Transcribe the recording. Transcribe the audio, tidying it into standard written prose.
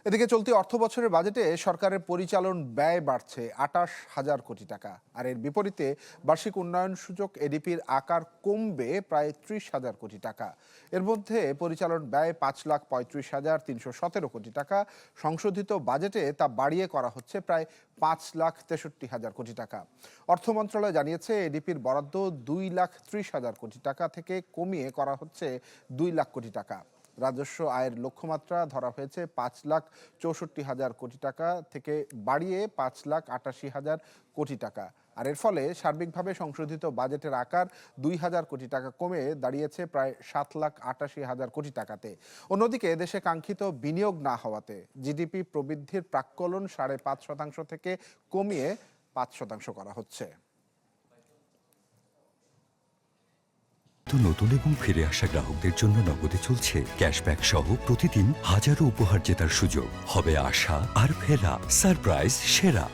এদিকে চলতি অর্থবছরের বাজেটে সরকারের পরিচালন ব্যয় বাড়ছে ২৮,০০০ কোটি টাকা। আর এর বিপরীতে বার্ষিক উন্নয়ন সূচক এডিপির আকার কমবে প্রায় ৩০,০০০ কোটি টাকা। এর মধ্যে পরিচালন ব্যয় ৫,৩৫,৩১৭ কোটি টাকা। সংশোধিত বাজেটে তা বাড়িয়ে করা হচ্ছে প্রায় ৫,৬৩,০০০ কোটি টাকা। অর্থ মন্ত্রণালয় জানিয়েছে, এডিপির বরাদ্দ ২,৩০,০০০ কোটি টাকা থেকে কমিয়ে করা হচ্ছে ২ লাখ কোটি টাকা। রাজস্ব আয়ের লক্ষ্যমাত্রা ধরা হয়েছে ৫,৬৪,০০০ কোটি টাকা থেকে বাড়িয়ে ৫,৮৮,০০০ কোটি টাকা। আর এর ফলে সার্বিকভাবে সংশোধিত বাজেটের আকার ২,০০০ কোটি টাকা কমে দাঁড়িয়েছে প্রায় ৭,৮৮,০০০ কোটি টাকাতে। অন্যদিকে দেশে কাঙ্ক্ষিত বিনিয়োগ না হওয়াতে জিডিপি প্রবৃদ্ধির প্রাক্কলন ৫.৫% থেকে কমিয়ে ৫% করা হচ্ছে। নতুন এবং ফিরে আসা গ্রাহকদের জন্য নগদে চলছে ক্যাশব্যাক সহ প্রতিদিন হাজারো উপহার জেতার সুযোগ। হবে আশা আর ফেরা, সারপ্রাইজ সেরা।